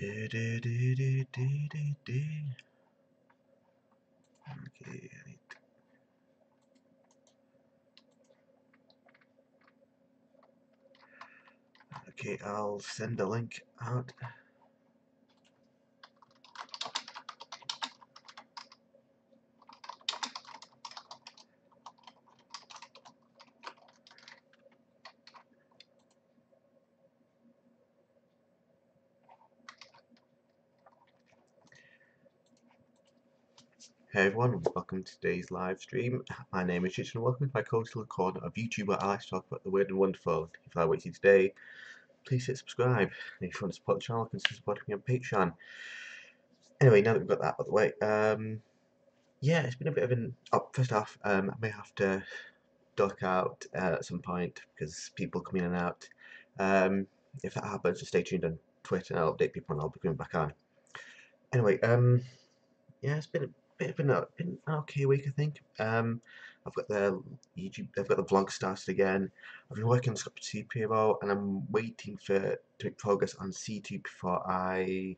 Okay, okay, I'll send the link out. Hey everyone, welcome to today's live stream. My name is Rich and welcome to my coastal corner of YouTube where I like to talk about the weird and wonderful. If I like you today, please hit subscribe. And if you want to support the channel, consider supporting me on Patreon. Anyway, now that we've got that out of the way, yeah, it's been a bit of an... Oh, first off, I may have to duck out at some point because people come in and out. If that happens, just stay tuned on Twitter and I'll update people and I'll be coming back on. Anyway, yeah, it's been a bit of been an okay week, I think. I've got the I've got the vlog started again. I've been working on C2 and I'm waiting to make progress on C2 before I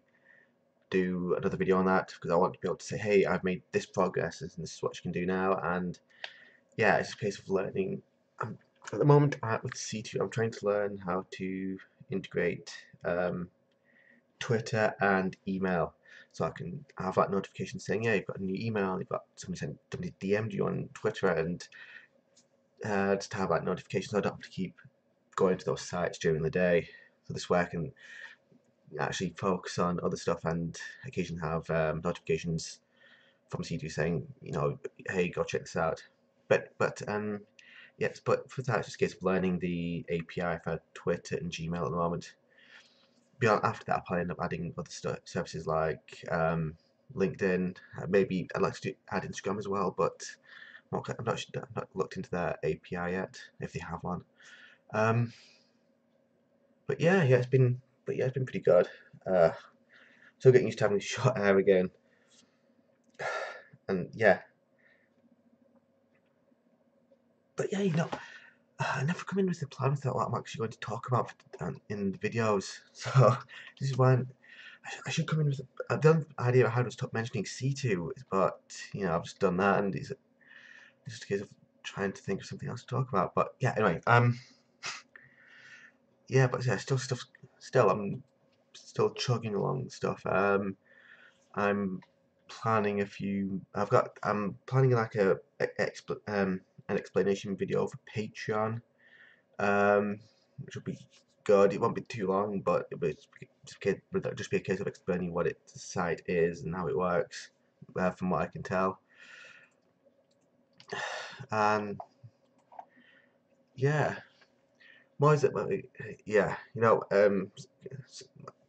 do another video on that because I want to be able to say, hey, I've made this progress and this is what you can do now. And yeah, it's a case of learning. At the moment with C2, I'm trying to learn how to integrate Twitter and email. So I can have that notification saying, yeah, you've got a new email, you've got somebody DM'd you on Twitter, and just have that notification so I don't have to keep going to those sites during the day. So this way I can actually focus on other stuff and occasionally have notifications from C2 saying, you know, hey, go check this out. Yes, but for that, it's just a case of learning the API for Twitter and Gmail at the moment. Beyond after that, I'll probably end up adding other services like LinkedIn. Maybe I'd like to add Instagram as well, but I've not looked into their API yet, if they have one. But yeah, it's been pretty good. Still getting used to having short hair again, and yeah. But yeah, I never come in with a plan with what I'm actually going to talk about in the videos. So this is why I should come in with the idea of how to stop mentioning C2, but you know I've just done that, and it's just a case of trying to think of something else to talk about. But yeah, anyway, yeah, but yeah, I'm still chugging along stuff. I'm planning a few. I'm planning like an explanation video for Patreon, which will be good. It won't be too long, but it'll just be a case of explaining what the site is and how it works, from what I can tell. And yeah, why is it? Yeah,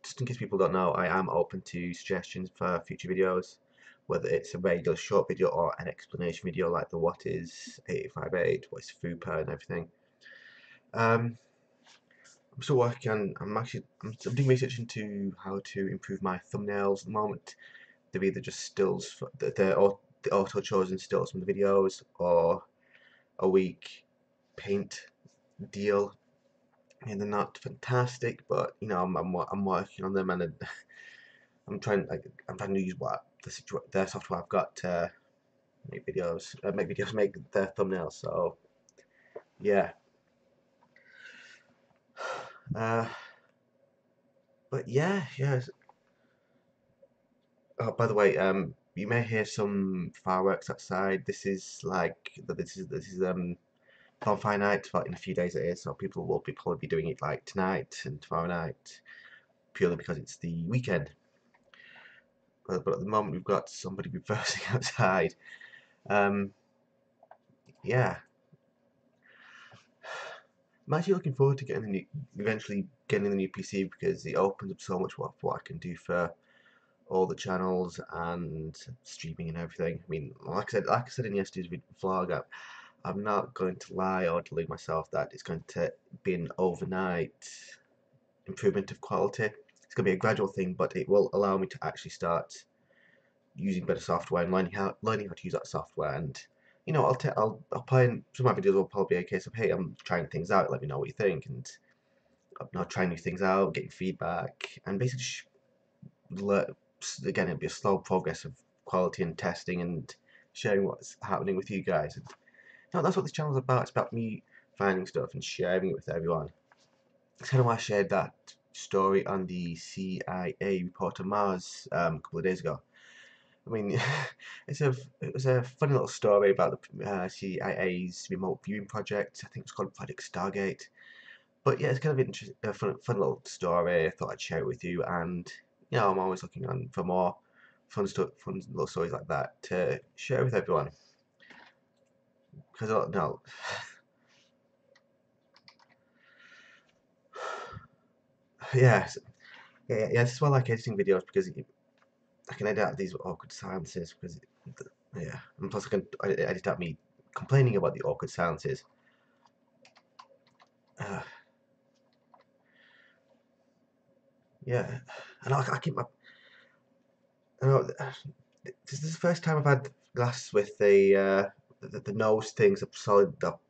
just in case people don't know, I am open to suggestions for future videos, whether it's a regular short video or an explanation video like the what is 8858, what is FUPA and everything. I'm still working on. I'm doing research into how to improve my thumbnails at the moment. They're either just stills, the auto chosen stills from the videos, or a weak paint deal. And they're not fantastic, but you know I'm working on them, and I'm trying to use their software I've got to make make their thumbnails. So yeah, uh, but yeah. Oh, by the way, you may hear some fireworks outside. This is bonfire night, but in a few days it is, so people will probably be doing it like tonight and tomorrow night, purely because it's the weekend. But at the moment we've got somebody reversing outside. Um, yeah, I'm actually looking forward to eventually getting the new PC because it opens up so much what I can do for all the channels and streaming and everything. I mean, like I said in yesterday's vlog, I'm not going to lie or delude myself that it's going to be an overnight improvement of quality. It's going to be a gradual thing, but it will allow me to actually start using better software and learning how to use that software. And you know, I'll play some of my videos will probably be a case of, hey, I'm trying things out, let me know what you think, and I'm not trying new things out, getting feedback, and basically again, it'll be a slow progress of quality and testing and sharing what's happening with you guys. And, that's what this channel is about. It's about me finding stuff and sharing it with everyone. It's kind of why I shared that story on the CIA report to Mars a couple of days ago. I mean, it was a funny little story about the CIA's remote viewing project. I think it's called Project Stargate. But yeah, it's kind of a fun little story. I thought I'd share it with you, and I'm always looking on for more fun stuff, fun little stories like that to share with everyone. Because no, yes, yeah, this is why I like editing videos because I can edit out these awkward silences because yeah, and plus I can edit out me complaining about the awkward silences. Uh, yeah, and I keep my. I know this is the first time I've had glasses with the nose things, the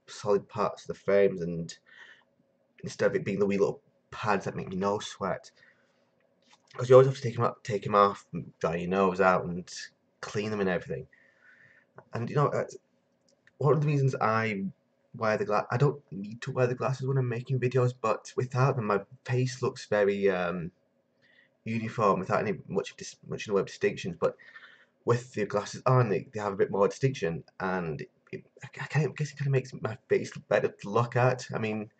solid parts of the frames, and instead of it being the wee little pads that make my nose sweat. Because you always have to take them off, and dry your nose out, and clean them and everything. And one of the reasons I wear the glass, I don't need to wear the glasses when I'm making videos, but without them, my face looks very uniform, without any much in the way of distinctions. But with the glasses on, they have a bit more distinction, and I guess it kind of makes my face better to look at. I mean,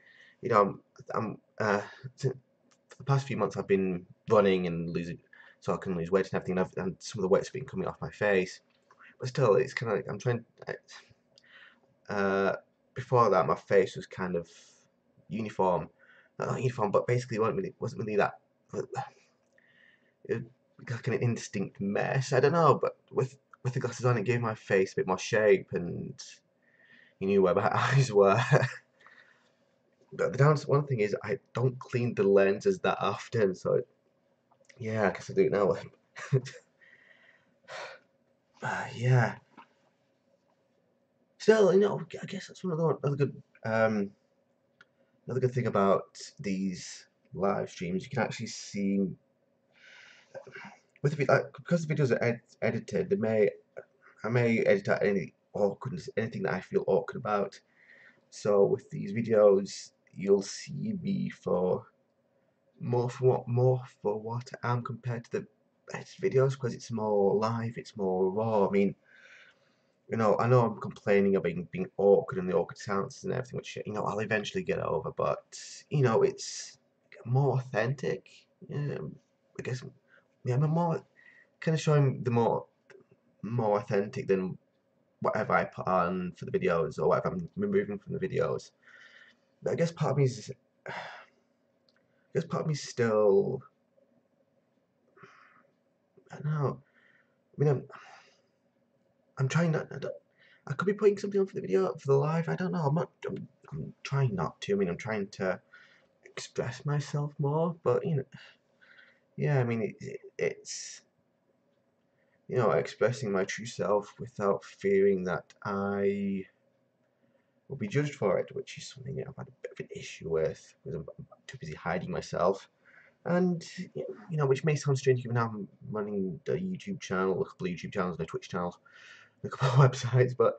I'm for the past few months I've been running and losing, so I can lose weight and everything, and some of the weight's been coming off my face. But still, it's kind of like I'm trying. Uh, Before that, my face was kind of uniform, not uniform, but basically wasn't really that. It was like an indistinct mess. I don't know, but with the glasses on, it gave my face a bit more shape, and you knew where my eyes were. But one thing is I don't clean the lenses that often, so yeah, I guess I do it now. Yeah. Still, I guess that's one of the another good thing about these live streams. You can actually see with the because the videos are edited. I may edit out any awkwardness, anything that I feel awkward about. So with these videos, you'll see me for more for what I am compared to the edited videos because it's more live, it's more raw. I mean, I know I'm complaining about being awkward and the awkward silences and everything, which I'll eventually get over. But it's more authentic. I guess I'm more kind of showing the more authentic than whatever I put on for the videos or whatever I'm removing from the videos. But I guess part of me is, still, I don't know. I mean, I'm trying not. I could be putting something on for the video for the live. I don't know. I'm trying not to. I mean, I'm trying to express myself more, but yeah. I mean, it's expressing my true self without fearing that I will be judged for it, which is something I've had a bit of an issue with because I'm too busy hiding myself. And which may sound strange given I'm running a YouTube channel, a couple of YouTube channels, and a Twitch channel, and a couple of websites, but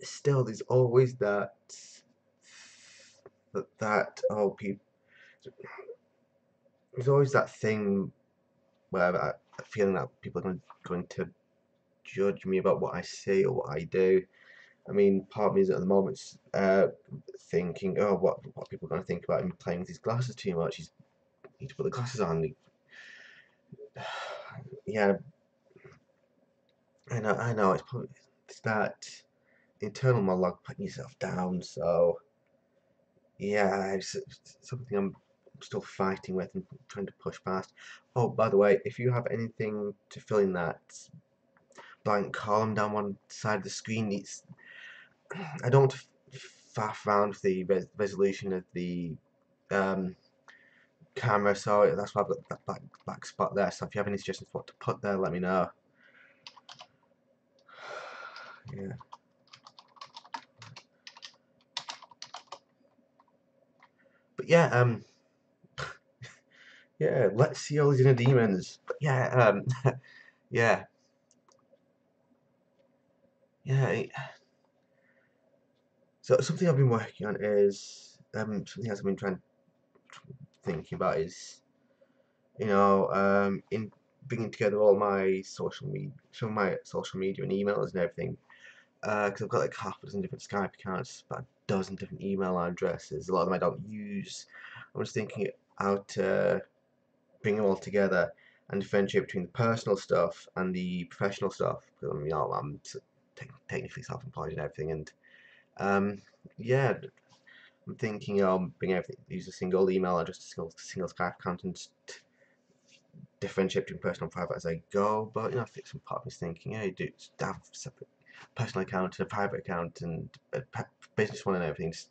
still, there's always that people. There's always that thing where that feeling that people are going to judge me about what I say or what I do. I mean, part of me is at the moment thinking, oh, what people are going to think about him playing with his glasses too much. He's need to put the glasses on. Yeah, I know. It's that internal monologue putting yourself down. So yeah, it's something I'm still fighting with and trying to push past. Oh, by the way, if you have anything to fill in that blank column down one side of the screen, I don't faff around with the resolution of the um, camera, so that's why I've got that black spot there. So if you have any suggestions for what to put there, let me know. Yeah. But yeah, Yeah, let's see all these inner demons. But yeah, yeah, yeah. So something I've been working on is something else I've been thinking about is in bringing together all my social media, some of my social media and emails and everything. Because I've got like half a dozen different Skype accounts, about a dozen different email addresses. A lot of them I don't use. I'm just thinking how to bring them all together and differentiate between the personal stuff and the professional stuff. Because I'm technically self-employed and everything, and um, yeah, I'm thinking bring everything, use a single email address, a single Skype account, and differentiate between personal and private as I go. But I think some part of me's thinking, yeah, you do have a separate personal account and a private account and a business one and everything, just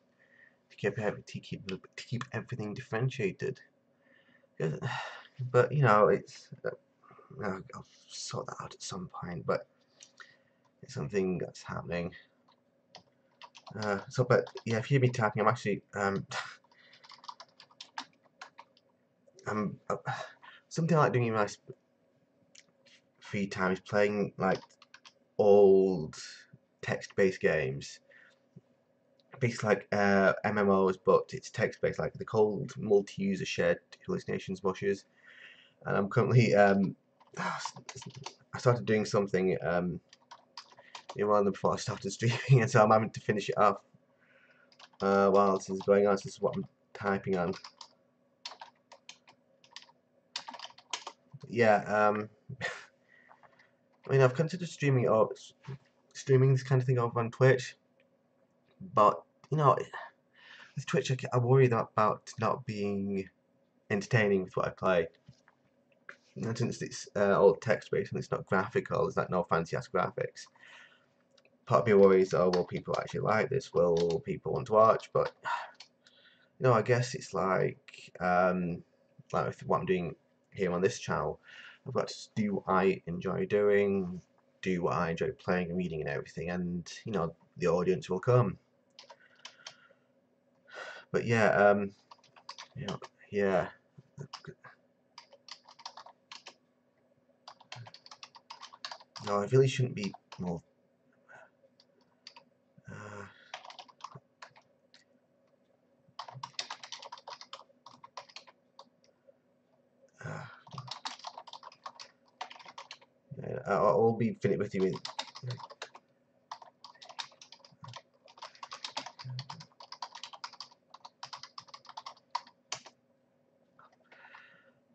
to keep everything differentiated. But it's I'll sort that out at some point. But it's something that's happening. But yeah, if you hear me tapping, I'm actually I'm something I like doing in my free time is playing like old text-based games, basically like MMOs, but it's text-based, like the cold multi-user shared hallucinations mushes. And I'm currently I started doing something in one of them before I started streaming, and so I'm having to finish it off while this is going on. So this is what I'm typing on. Yeah, I mean, I've considered streaming this kind of thing over on Twitch, but with Twitch, I worry about not being entertaining with what I play. And since it's all text based and it's not graphical, there's like no fancy ass graphics. Part of me worries, oh, will people actually like this? Will people want to watch? But I guess it's like with what I'm doing here on this channel, I've got to do what I enjoy doing, do what I enjoy playing and reading and everything, and the audience will come. But yeah, yeah. No, I really shouldn't be more. Uh, uh, yeah, I'll be finished with you.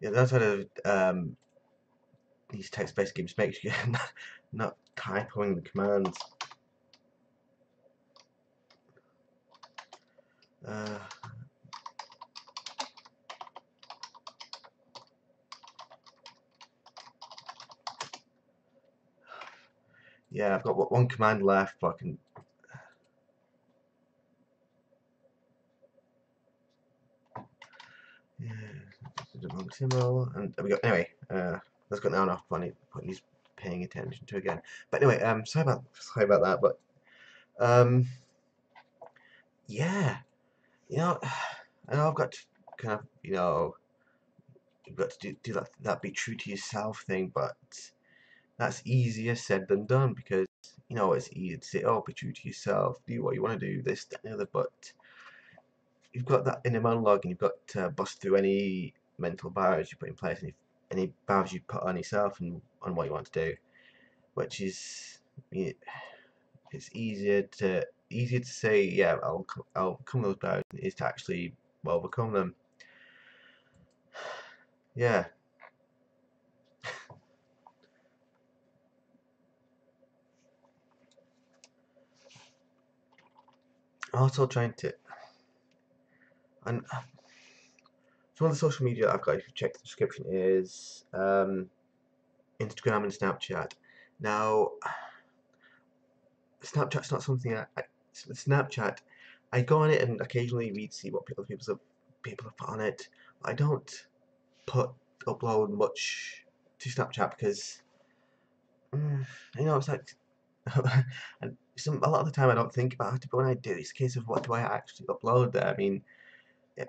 Yeah, that's how to these text-based games make sure you're not typing the commands. Uh, yeah, I've got one command left, but I can. Yeah, the wrong symbol, and there we go. Anyway, that's got now enough point he's paying attention to again. But anyway, sorry about that, but yeah, I know I've got to kind of you've got to do that be true to yourself thing, but that's easier said than done because it's easy to say, oh, be true to yourself, do what you want to do, this, that, and the other, but you've got that inner monologue and you've got to bust through any mental barriers you put in place and any barriers you put on yourself and on what you want to do, which is it's easier to say, yeah, I'll overcome those barriers than it is to actually overcome them. Yeah. Also trying to, and some of the social media I've got, if you check the description, is Instagram and Snapchat. Now, Snapchat's not something Snapchat, I go on it and occasionally see what people have put on it. I don't upload much to Snapchat because it's like and a lot of the time I don't think about it, but when I do, it's a case of what do I actually upload there. I mean, yeah,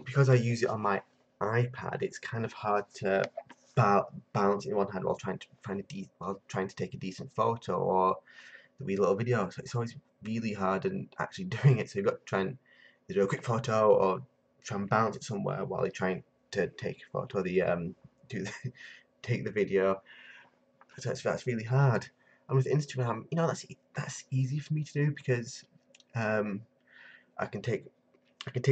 because I use it on my iPad, it's kind of hard to balance in one hand while trying to take a decent photo or the wee little video. So it's always really hard and actually doing it. So you've got to try and either do a quick photo or try and balance it somewhere while you're trying to take a photo. Do the, take the video. So that's really hard. And with Instagram, that's easy for me to do because um, I can take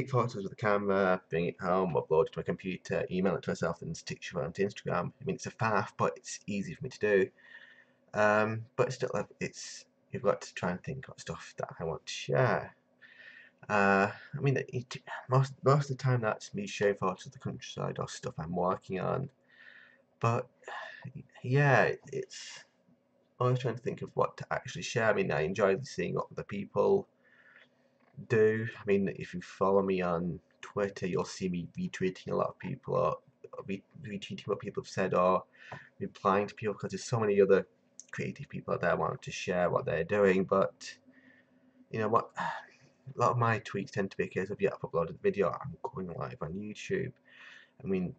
photos with the camera, bring it home, upload it to my computer, email it to myself, and stick it onto Instagram. I mean, it's a faff, but it's easy for me to do. But still, you've got to try and think of stuff that I want to share. I mean, most of the time that's me sharing photos of the countryside or stuff I'm working on. But yeah, it's always trying to think of what to actually share. I mean, I enjoy seeing what other people do. I mean, if you follow me on Twitter, you'll see me retweeting a lot of people or retweeting what people have said or replying to people because there's so many other creative people out there wanting to share what they're doing. But you know what? A lot of my tweets tend to be a case of, yeah, I've uploaded the video, I'm going live on YouTube. I mean,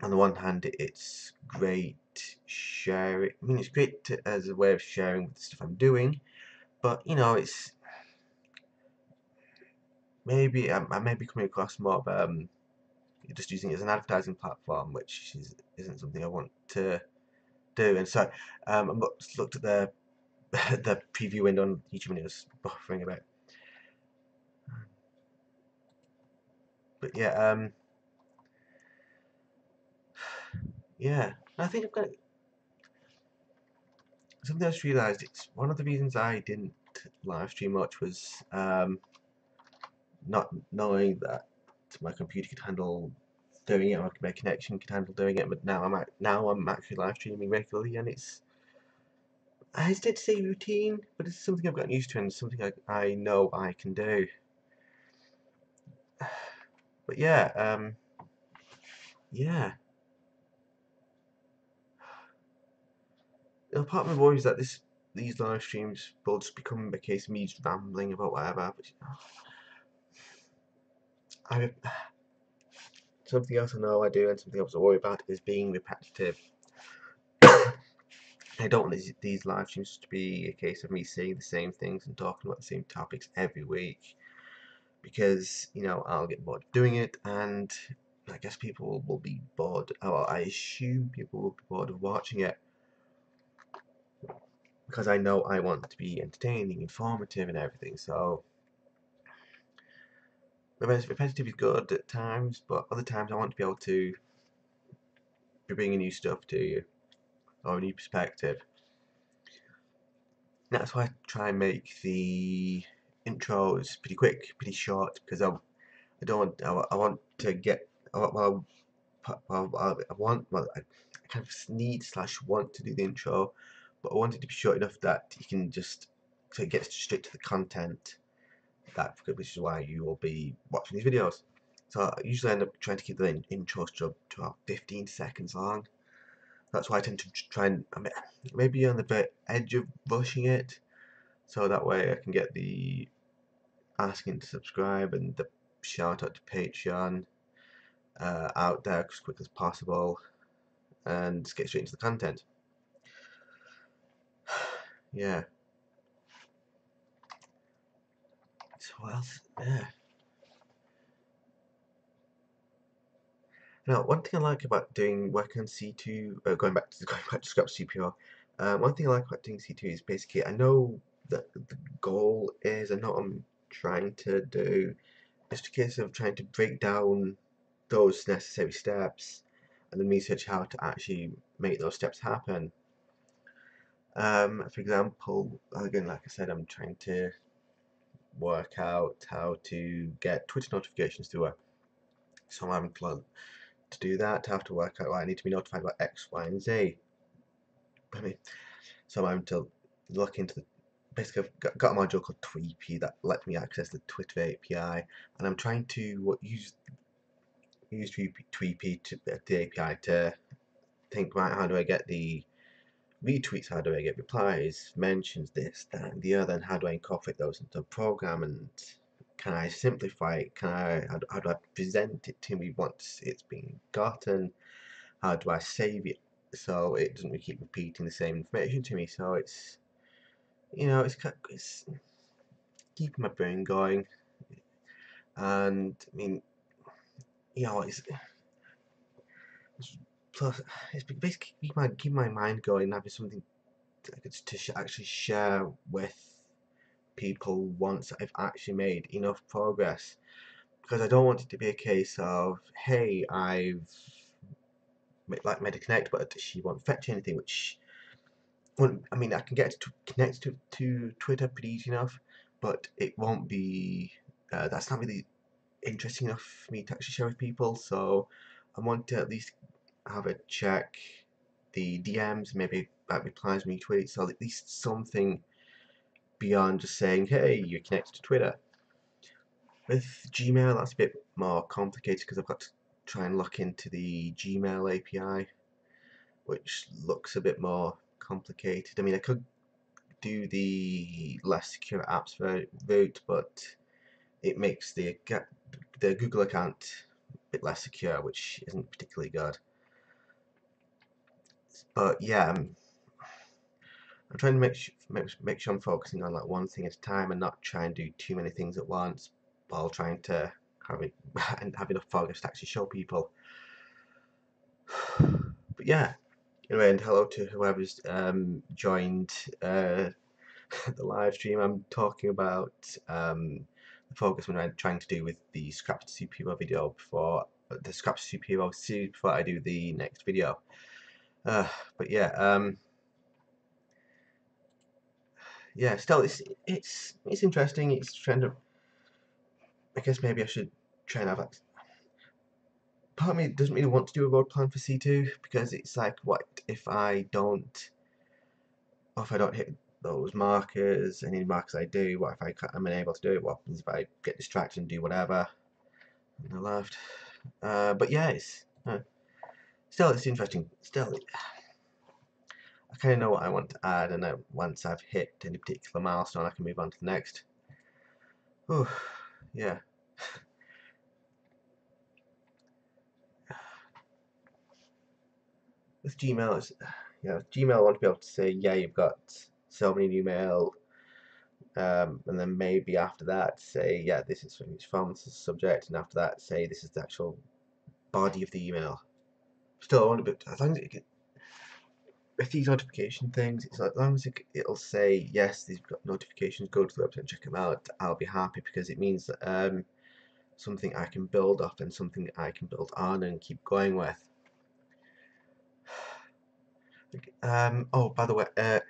on the one hand, it's great sharing. I mean, it's great as a way of sharing the stuff I'm doing, but it's maybe I may be coming across more of just using it as an advertising platform, which isn't something I want to do. And so I looked at the the preview window on YouTube and it was buffering a bit. But yeah, yeah. I think I've got something I just realised. It's one of the reasons I didn't live stream much was not knowing that my computer could handle doing it, or my connection could handle doing it. But now I'm actually live streaming regularly, and I hesitate to say routine, but it's something I've gotten used to and something I know I can do. But yeah, yeah. Part of my worry is that these live streams will just become a case of me just rambling about whatever. But I something else I know I do and something else I worry about is being repetitive. I don't want these live streams to be a case of me saying the same things and talking about the same topics every week, because I'll get bored of doing it, and I guess people will be bored, or I assume people will be bored of watching it, because I know I want it to be entertaining, informative, and everything. So repetitive is good at times, but other times I want to be able to be bringing new stuff to you, or a new perspective. That's why I try and make the intros pretty quick, pretty short, because I don't want, I want to get, well, I kind of need / want to do the intro, but I want it to be short enough that you can just, so it gets straight to the content, which is why you will be watching these videos. So I usually end up trying to keep the intros to about 15 seconds long. That's why I tend to try and, maybe on the bit edge of rushing it, so that way I can get the asking to subscribe and the shout out to Patreon out there as quick as possible, and just get straight into the content. Yeah. So what else? Yeah. Now, one thing I like about doing work on C2, going back to Scratch CPR, one thing I like about doing C2 is basically I know that the goal is, I know what I'm trying to do. It's just a case of trying to break down those necessary steps and then research how to actually make those steps happen. For example, again, like I said, I'm trying to work out how to get Twitter notifications to work. So I'm to do that, I have to work out, I need to be notified about X, Y, and Z. I mean, so I'm to look into basically I've got a module called Tweepy that lets me access the Twitter API, and I'm trying to use Tweepy to the API to think, right, how do I get the retweets, how do I get replies, mentions, this, that, and the other, and how do I incorporate those into the program, and can I simplify it? How do I present it to me once it's been gotten? How do I save it so it doesn't keep repeating the same information to me? So it's, it's keeping my brain going, and I mean, it's plus it's basically keep my mind going, and having something to actually share with people once I've actually made enough progress. Because I don't want it to be a case of, hey, I've made a connect, but she won't fetch anything, which, well, I mean, I can get to connect to Twitter pretty easy enough, but it won't be, that's not really interesting enough for me to actually share with people. So I want to at least have a check the DMs, maybe replies, retweets, so at least something beyond just saying, hey, you're connected to Twitter. With Gmail, that's a bit more complicated because I've got to try and look into the Gmail API, which looks a bit more complicated. I mean, I could do the less secure apps route, but it makes the Google account a bit less secure, which isn't particularly good. But yeah, I'm trying to make sure I'm focusing on like one thing at a time and not try and do too many things at once, while trying to have enough progress to actually show people. But yeah, anyway, and hello to whoever's joined the live stream. I'm talking about the focus I'm trying to do with the Scraps Superhero video before the Scraps Superhero series before I do the next video. But yeah, yeah. Still, it's interesting. It's trying to. I guess maybe I should try and have a. Part of me doesn't really want to do a road plan for C2 because it's like, what if I don't, or if I don't hit those markers, any markers I do, what if I'm unable to do it, what happens if I get distracted and do whatever on the left. But yeah, still it's interesting. Still, I kind of know what I want to add, and then once I've hit any particular milestone, I can move on to the next. Oh, yeah. With Gmail, Gmail I want to be able to say, yeah, you've got so many new mail, and then maybe after that say, yeah, this is from this is the subject, and after that say this is the actual body of the email. Still, I want a bit. As long as it with these notification things, it's like, as long as it'll say yes, these notifications, go to the website and check them out, I'll be happy, because it means that something I can build up and something I can build on and keep going with. Oh, by the way, I've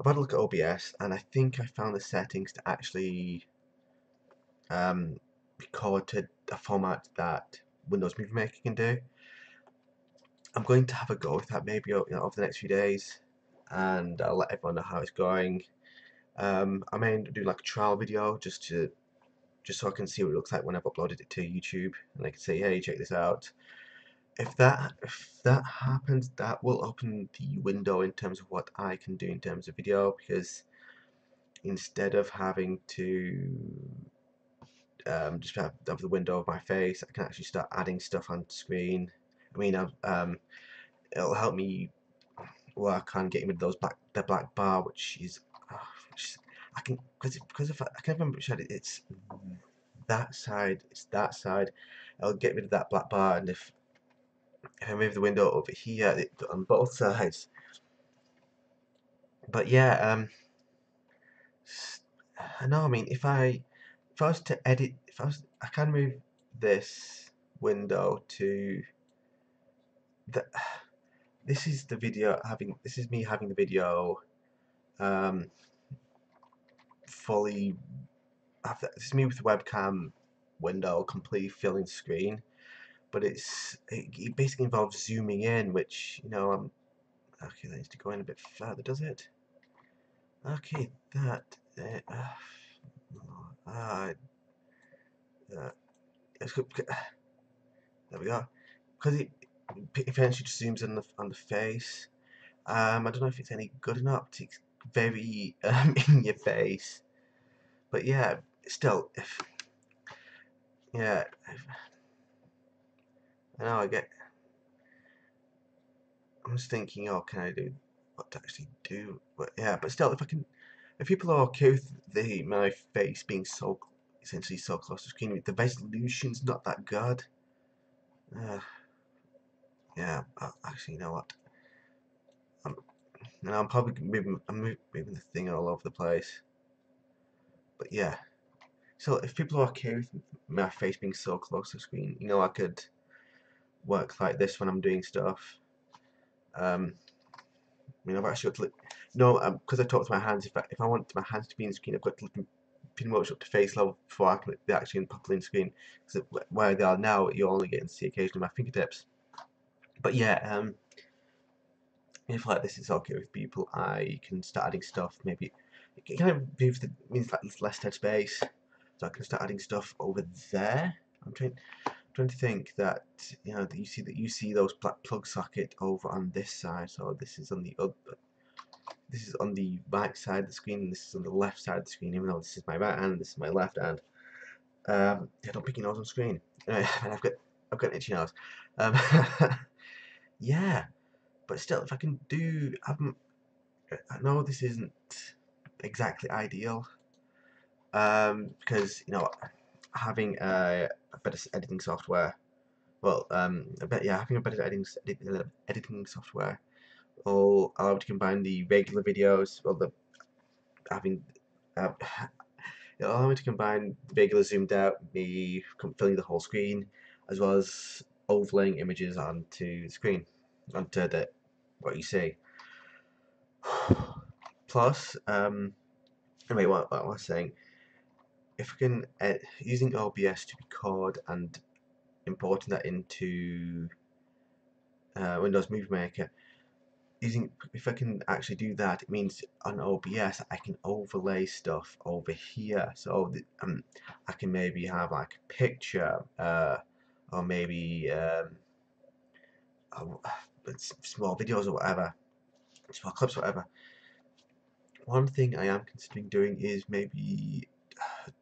had a look at OBS, and I think I found the settings to actually record to a format that Windows Movie Maker can do. I'm going to have a go with that maybe over the next few days, and I'll let everyone know how it's going. I may end up doing like a trial video just so I can see what it looks like when I've uploaded it to YouTube, and I can say, hey, check this out. If that happens, that will open the window in terms of what I can do in terms of video, because instead of having to just have the window of my face, I can actually start adding stuff on screen. I mean, it'll help me work on getting rid of the black bar, which is I can because if I can remember which side it's that side. It's that side. I'll get rid of that black bar, and if I move the window over here, on both sides. But yeah, I know. I mean, if I was to edit, I can move this window to the. This is the video having. This is me having the video fully. This is me with the webcam window completely filling the screen, but it basically involves zooming in, which I'm okay. That needs to go in a bit further, does it? Okay, that. Let's go. There we go. Because it eventually just zooms in on the face. I don't know if it's any good enough. It's very in your face. But yeah, still, if yeah, I know I'm just thinking, oh, can I do what to actually do? But yeah, but still, if people are okay with my face being essentially so close to the screen, the resolution's not that good. Yeah, actually, you know what? I'm probably moving the thing all over the place. But yeah, so if people are okay with my face being so close to the screen, I could work like this when I'm doing stuff. I've actually got to look, because I talk to my hands. If I want my hands to be in the screen, I've got to look pretty much up to face level before I can look actually properly in the screen. Because where they are now, you're only getting to see occasionally my fingertips. But yeah, if like this is okay with people, I can start adding stuff. Maybe it kind of means like less dead space, so I can start adding stuff over there. I'm trying to think that that you see those black plug socket over on this side. So this is on the right side of the screen, and this is on the left side of the screen. Even though this is my right hand, this is my left hand. Yeah, don't pick your nose on screen. And I've got an itchy nose. Yeah, but still, if I can do, I know this isn't exactly ideal, because having a better editing software, well, having a better editing software will allow me to combine the regular videos, well, having uh, it'll allow me to combine regular zoomed out, me filling the whole screen, as well as overlaying images onto the screen, onto what you see. Plus, anyway, what I was saying, if we can using OBS to record and importing that into Windows Movie Maker, if I can actually do that, it means on OBS I can overlay stuff over here. So I can maybe have like a picture, or maybe small videos or whatever, small clips or whatever. One thing I am considering doing is maybe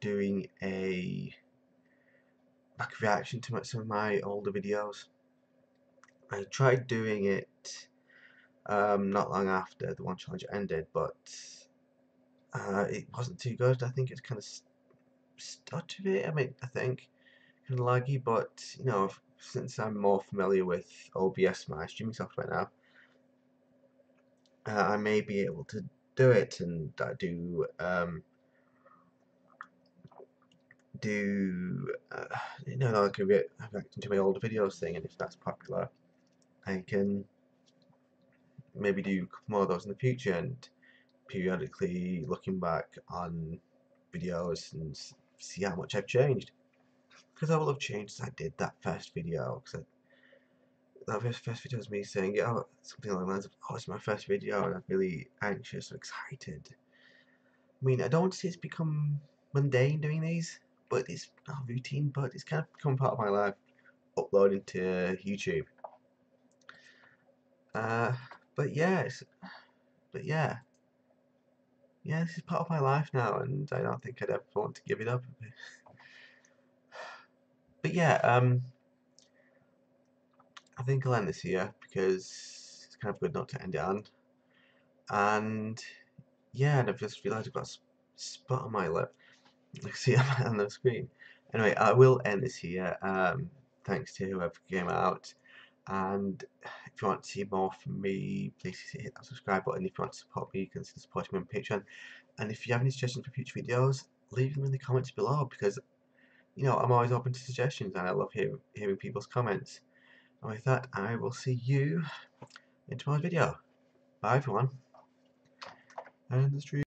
doing a reaction to some of my older videos. I tried doing it not long after the one challenge ended, but it wasn't too good. I think it's kind of stuttery. I think kind of laggy, but since I'm more familiar with OBS, my streaming software now, I may be able to do it and like a reaction to my older videos thing, and if that's popular, I can maybe do a couple more of those in the future, and periodically looking back on videos and see how much I've changed. Because I will have changed since I did that first video. Because that first video was me saying, oh, something along the lines of, oh, it's my first video, and I'm really anxious and excited. I mean, I don't want to say it's become mundane doing these, but it's not routine, but it's kind of become part of my life, uploading to YouTube. But yeah, this is part of my life now, and I don't think I'd ever want to give it up. But yeah, I think I'll end this here because it's kind of a good note to end it on. And yeah, and I've just realised I've got a spot on my lip. I see it on the screen. Anyway, I will end this here. Thanks to whoever came out. And if you want to see more from me, please hit that subscribe button. If you want to support me, you can support me on Patreon. And if you have any suggestions for future videos, leave them in the comments below, because I'm always open to suggestions, and I love hearing people's comments. And with that, I will see you in tomorrow's video. Bye everyone. And the stream.